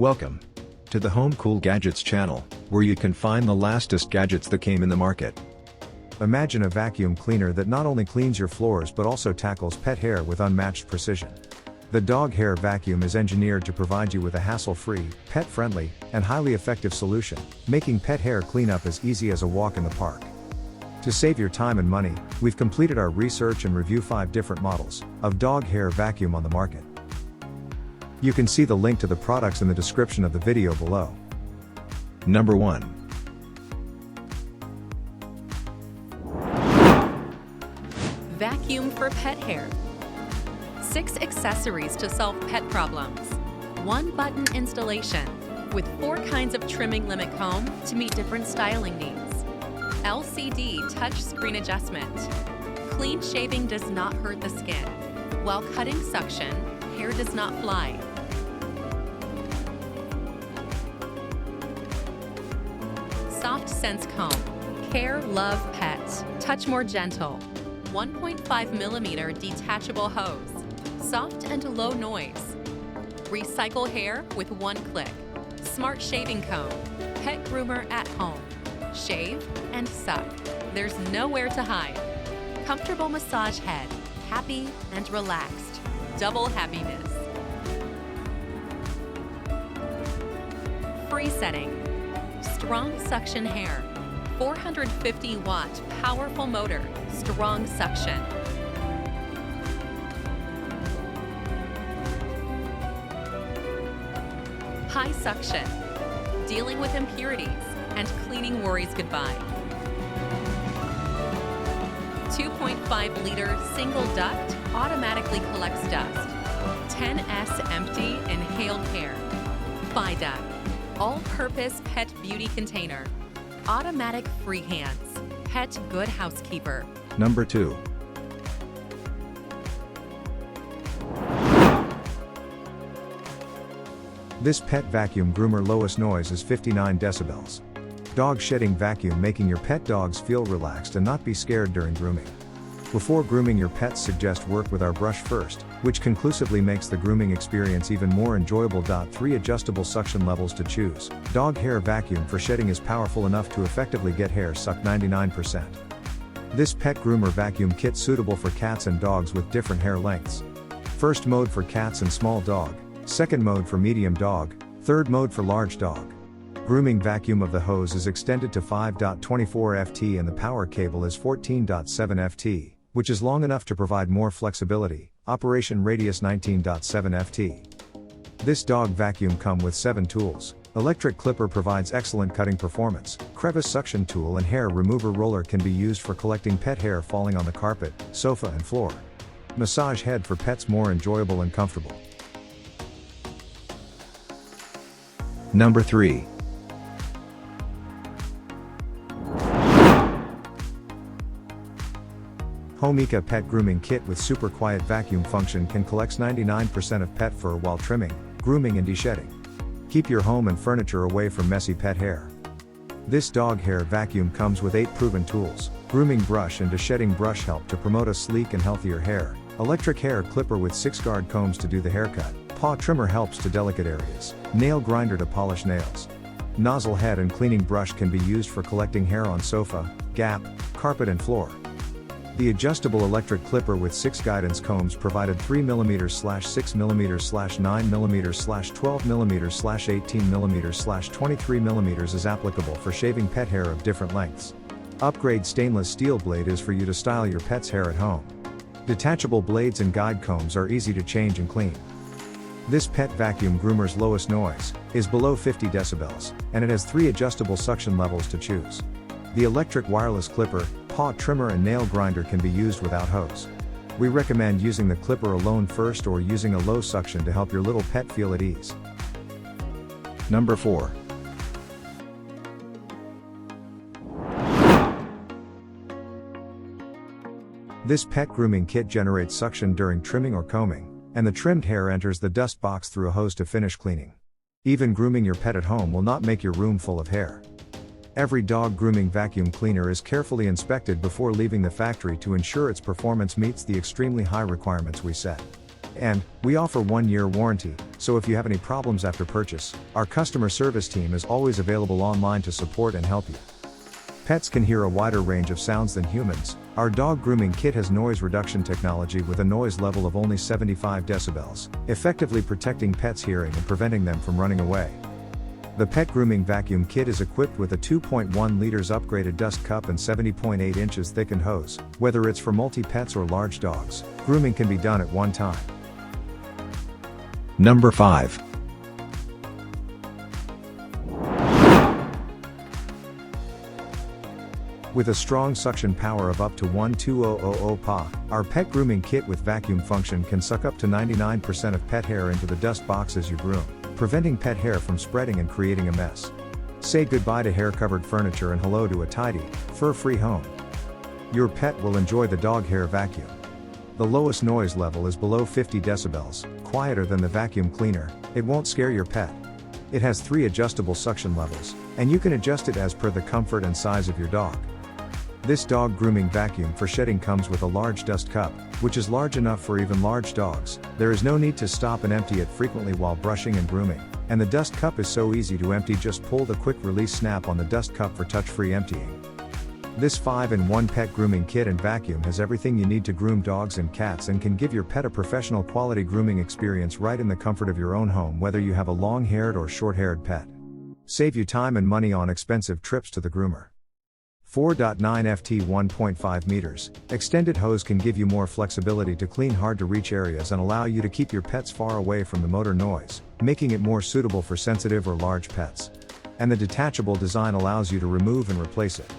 Welcome to the Home Cool Gadgets channel, where you can find the latest gadgets that came in the market. Imagine a vacuum cleaner that not only cleans your floors but also tackles pet hair with unmatched precision. The dog hair vacuum is engineered to provide you with a hassle-free, pet-friendly, and highly effective solution, making pet hair cleanup as easy as a walk in the park. To save your time and money, we've completed our research and review 5 different models of dog hair vacuum on the market. You can see the link to the products in the description of the video below. Number 1. Vacuum for pet hair. 6 accessories to solve pet problems. 1 button installation with 4 kinds of trimming limit comb to meet different styling needs. LCD touchscreen adjustment. Clean shaving does not hurt the skin. While cutting suction, hair does not fly. Soft Sense Comb. Care, love, pet. Touch more gentle. 1.5mm detachable hose. Soft and low noise. Recycle hair with 1 click. Smart shaving comb. Pet groomer at home. Shave and suck. There's nowhere to hide. Comfortable massage head. Happy and relaxed. Double happiness. Free setting. Strong suction hair. 450-watt powerful motor. Strong suction. High suction. Dealing with impurities and cleaning worries goodbye. 2.5-liter single duct automatically collects dust. 10S empty inhaled hair. Feiduck. All-purpose pet beauty container. Automatic free hands. Pet good housekeeper. Number 2. This pet vacuum groomer lowest noise is 59 decibels. Dog shedding vacuum, making your pet dogs feel relaxed and not be scared during grooming. Before grooming your pets, suggest work with our brush first, which conclusively makes the grooming experience even more enjoyable. 3 adjustable suction levels to choose. Dog hair vacuum for shedding is powerful enough to effectively get hair sucked 99%. This pet groomer vacuum kit suitable for cats and dogs with different hair lengths. First mode for cats and small dog, second mode for medium dog, third mode for large dog. Grooming vacuum of the hose is extended to 5.24 ft and the power cable is 14.7 ft, which is long enough to provide more flexibility. Operation radius 19.7 ft. This dog vacuum comes with 7 tools. Electric clipper provides excellent cutting performance. Crevice suction tool and hair remover roller can be used for collecting pet hair falling on the carpet, sofa and floor. Massage head for pets, more enjoyable and comfortable. Number 3. Homeika pet grooming kit with super quiet vacuum function can collect 99% of pet fur while trimming, grooming and de-shedding. Keep your home and furniture away from messy pet hair. This dog hair vacuum comes with 8 proven tools. Grooming brush and de-shedding brush help to promote a sleek and healthier hair. Electric hair clipper with 6 guard combs to do the haircut. Paw trimmer helps to delicate areas. Nail grinder to polish nails. Nozzle head and cleaning brush can be used for collecting hair on sofa, gap, carpet and floor. The adjustable electric clipper with 6 guidance combs provided 3mm/6mm/9mm/12mm/18mm/23mm is applicable for shaving pet hair of different lengths. Upgrade stainless steel blade is for you to style your pet's hair at home. Detachable blades and guide combs are easy to change and clean. This pet vacuum groomer's lowest noise is below 50 decibels, and it has 3 adjustable suction levels to choose. The electric wireless clipper, paw trimmer and nail grinder can be used without hose. We recommend using the clipper alone first or using a low suction to help your little pet feel at ease. Number 4. This pet grooming kit generates suction during trimming or combing, and the trimmed hair enters the dust box through a hose to finish cleaning. Even grooming your pet at home will not make your room full of hair. Every dog grooming vacuum cleaner is carefully inspected before leaving the factory to ensure its performance meets the extremely high requirements we set. And, we offer 1-year warranty, so if you have any problems after purchase, our customer service team is always available online to support and help you. Pets can hear a wider range of sounds than humans. Our dog grooming kit has noise reduction technology with a noise level of only 75 decibels, effectively protecting pets' hearing and preventing them from running away. The pet grooming vacuum kit is equipped with a 2.1 liters upgraded dust cup and 70.8 inches thickened hose. Whether it's for multi-pets or large dogs, grooming can be done at one time. Number 5. With a strong suction power of up to 12000 Pa, our pet grooming kit with vacuum function can suck up to 99% of pet hair into the dust box as you groom, preventing pet hair from spreading and creating a mess. Say goodbye to hair-covered furniture and hello to a tidy, fur-free home. Your pet will enjoy the dog hair vacuum. The lowest noise level is below 50 decibels, quieter than the vacuum cleaner. It won't scare your pet. It has 3 adjustable suction levels, and you can adjust it as per the comfort and size of your dog. This dog grooming vacuum for shedding comes with a large dust cup, which is large enough for even large dogs. There is no need to stop and empty it frequently while brushing and grooming, and the dust cup is so easy to empty, just pull the quick release snap on the dust cup for touch-free emptying. This 5-in-1 pet grooming kit and vacuum has everything you need to groom dogs and cats and can give your pet a professional quality grooming experience right in the comfort of your own home, whether you have a long-haired or short-haired pet. Save you time and money on expensive trips to the groomer. 4.9 ft 1.5 meters, extended hose can give you more flexibility to clean hard-to-reach areas and allow you to keep your pets far away from the motor noise, making it more suitable for sensitive or large pets. And the detachable design allows you to remove and replace it.